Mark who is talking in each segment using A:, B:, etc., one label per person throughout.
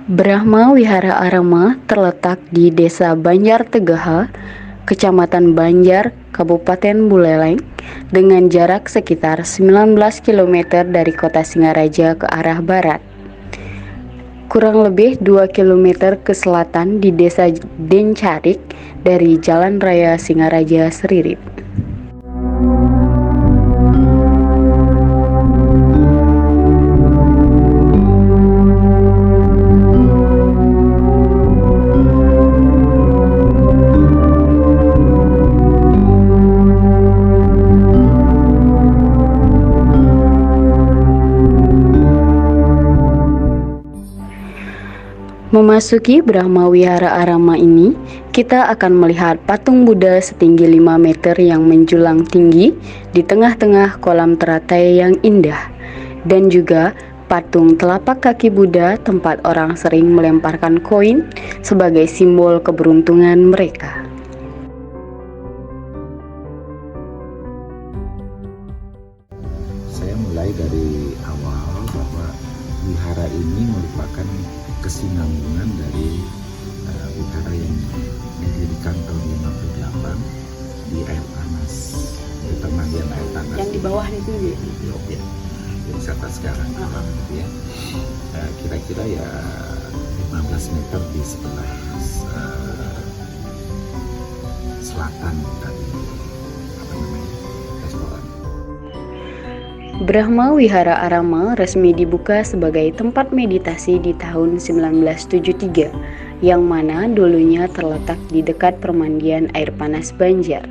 A: Brahma Wihara Arama terletak di Desa Banjar Tegaha, Kecamatan Banjar, Kabupaten Buleleng, dengan jarak sekitar 19 km dari kota Singaraja ke arah barat. Kurang lebih 2 km ke selatan di Desa Dencarik dari Jalan Raya Singaraja Seririp. Memasuki Brahma Wihara Arama ini, kita akan melihat patung Buddha setinggi 5 meter yang menjulang tinggi di tengah-tengah kolam teratai yang indah, dan juga patung telapak kaki Buddha tempat orang sering melemparkan koin sebagai simbol keberuntungan mereka.
B: Saya mulai dari awal bahwa wihara ini merupakan kesinambungan dari wihara yang didirikan tahun 58 di air panas, di pemandian air panas.
A: Yang di bawah itu
B: di objek wisata sekarang, ya. Kira-kira ya 15 meter di sebelah selatan dari restoran.
A: Brahma Wihara Arama resmi dibuka sebagai tempat meditasi di tahun 1973, yang mana dulunya terletak di dekat permandian air panas Banjar.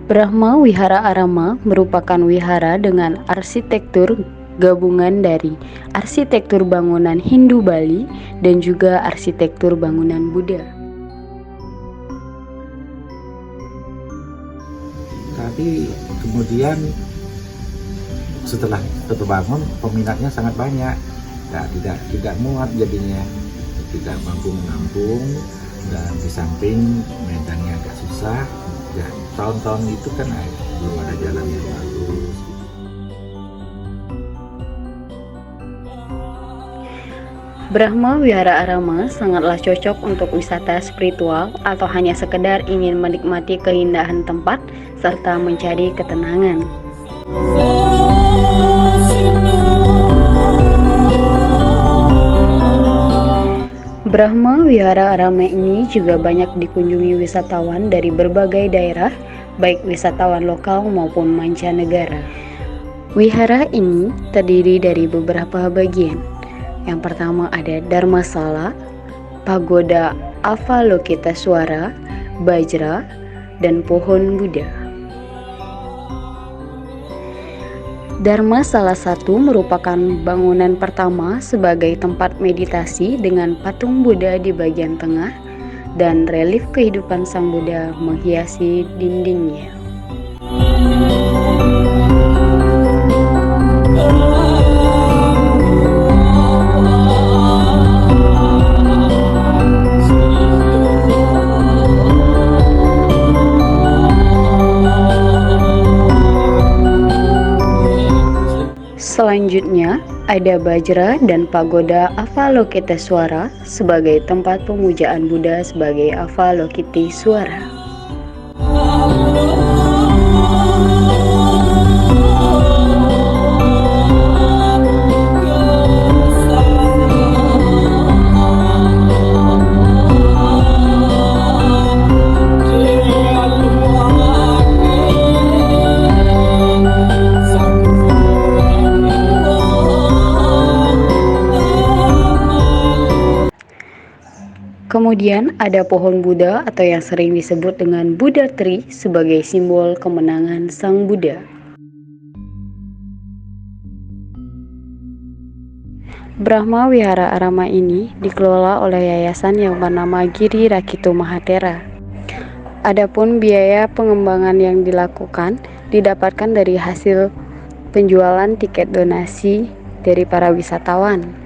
A: Brahma Wihara Arama merupakan wihara dengan arsitektur gabungan dari arsitektur bangunan Hindu Bali dan juga arsitektur bangunan Buddha.
B: Tapi kemudian setelah terbangun peminatnya sangat banyak, nah, tidak muat jadinya, tidak mampu menampung, dan di samping medannya agak susah. Ya, tahun-tahun itu kan belum ada jalan yang bagus.
A: Brahma Wihara Arama sangatlah cocok untuk wisata spiritual atau hanya sekedar ingin menikmati keindahan tempat serta mencari ketenangan. Brahma Wihara Arama ini juga banyak dikunjungi wisatawan dari berbagai daerah, baik wisatawan lokal maupun mancanegara. Wihara ini terdiri dari beberapa bagian. Yang pertama ada Dharmasala, Pagoda Avalokiteswara, Bajra, dan pohon Buddha. Dharma salah satu merupakan bangunan pertama sebagai tempat meditasi dengan patung Buddha di bagian tengah dan relief kehidupan Sang Buddha menghiasi dindingnya. Selanjutnya, ada Bajra dan Pagoda Avalokiteswara sebagai tempat pemujaan Buddha sebagai Avalokiteswara. Kemudian ada pohon Buddha atau yang sering disebut dengan Buddha Tree sebagai simbol kemenangan Sang Buddha. Brahma Wihara Arama ini dikelola oleh yayasan yang bernama Giri Rakito Mahathera. Adapun biaya pengembangan yang dilakukan didapatkan dari hasil penjualan tiket donasi dari para wisatawan.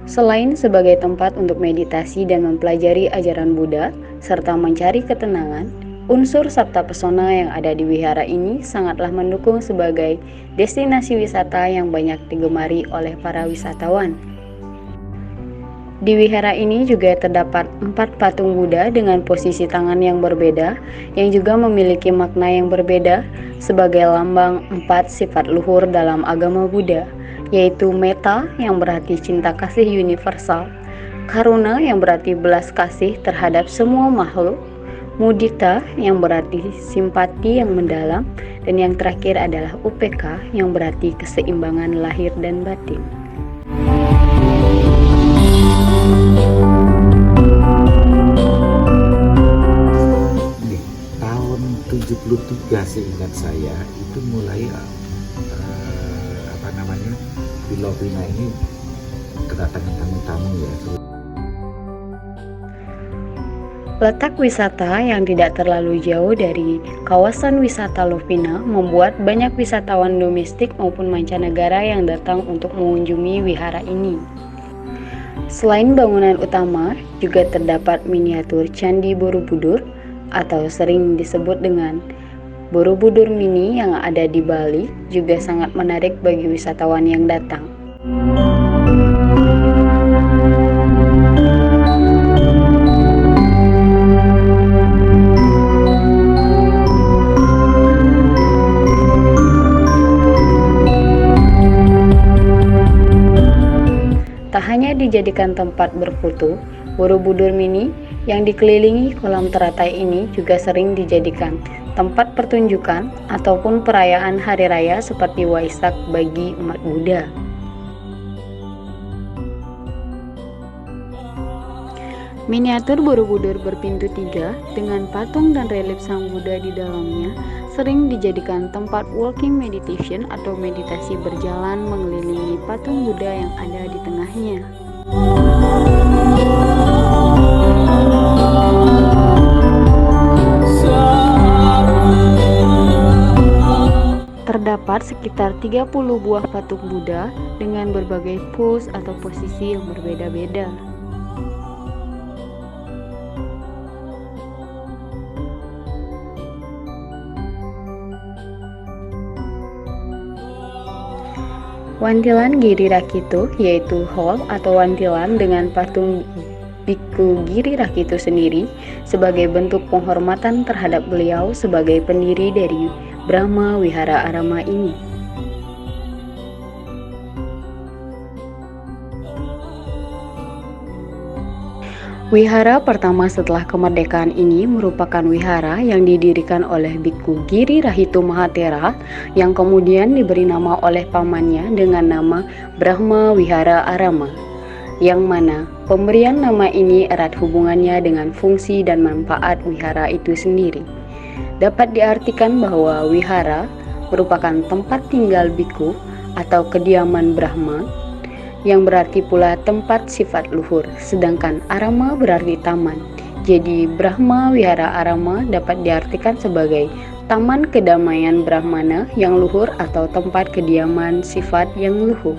A: Selain sebagai tempat untuk meditasi dan mempelajari ajaran Buddha, serta mencari ketenangan, unsur sabta pesona yang ada di wihara ini sangatlah mendukung sebagai destinasi wisata yang banyak digemari oleh para wisatawan. Di wihara ini juga terdapat 4 patung Buddha dengan posisi tangan yang berbeda, yang juga memiliki makna yang berbeda sebagai lambang 4 sifat luhur dalam agama Buddha, yaitu metta yang berarti cinta kasih universal, karuna yang berarti belas kasih terhadap semua makhluk, mudita yang berarti simpati yang mendalam, dan yang terakhir adalah upeka yang berarti keseimbangan lahir dan batin.
B: Di tahun 73 seingat saya itu mulai di Lovina ini kedatangan tamu-tamu ya.
A: Letak wisata yang tidak terlalu jauh dari kawasan wisata Lovina membuat banyak wisatawan domestik maupun mancanegara yang datang untuk mengunjungi wihara ini. Selain bangunan utama, juga terdapat miniatur Candi Borobudur atau sering disebut dengan Borobudur Mini yang ada di Bali, juga sangat menarik bagi wisatawan yang datang. Tak hanya dijadikan tempat berfoto, Borobudur Mini yang dikelilingi kolam teratai ini juga sering dijadikan tempat pertunjukan ataupun perayaan hari raya seperti Waisak bagi umat Buddha. Miniatur Borobudur berpintu 3 dengan patung dan relief Sang Buddha di dalamnya sering dijadikan tempat walking meditation atau meditasi berjalan mengelilingi patung Buddha yang ada di tengahnya. Terdapat sekitar 30 buah patung Buddha dengan berbagai pose atau posisi yang berbeda-beda. Wantilan Giri Rakitu, yaitu hall atau wantilan dengan patung Bhikkhu Giri Rakitu sendiri sebagai bentuk penghormatan terhadap beliau sebagai pendiri dari Brahma Wihara Arama ini. Wihara pertama setelah kemerdekaan ini merupakan wihara yang didirikan oleh Bhikkhu Giri Rahitu Mahathera yang kemudian diberi nama oleh pamannya dengan nama Brahma Wihara Arama, yang mana pemberian nama ini erat hubungannya dengan fungsi dan manfaat wihara itu sendiri. Dapat diartikan bahwa wihara merupakan tempat tinggal bhikkhu atau kediaman Brahma, yang berarti pula tempat sifat luhur, sedangkan Arama berarti taman. Jadi Brahma Wihara Arama dapat diartikan sebagai taman kedamaian Brahmana yang luhur atau tempat kediaman sifat yang luhur.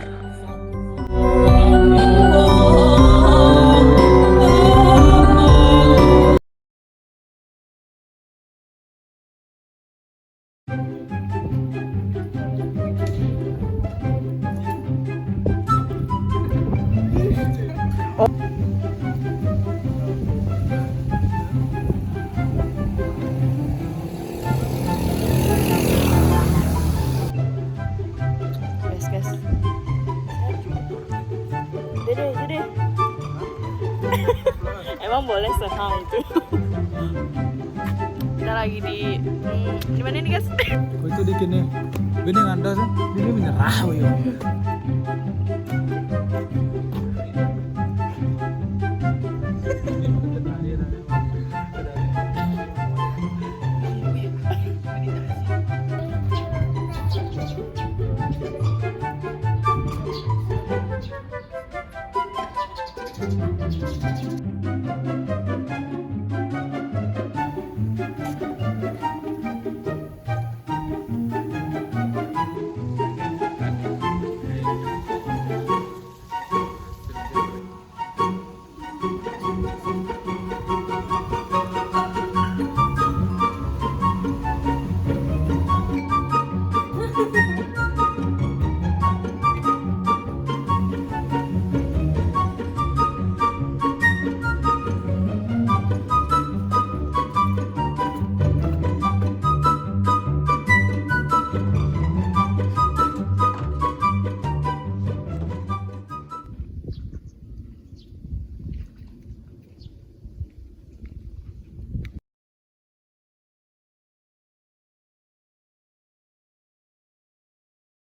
A: Guys. Udah. Emang boleh sehang itu? Kita lagi di mana nih guys?
C: Itu di kini, ini nganda sih, ini menyerah,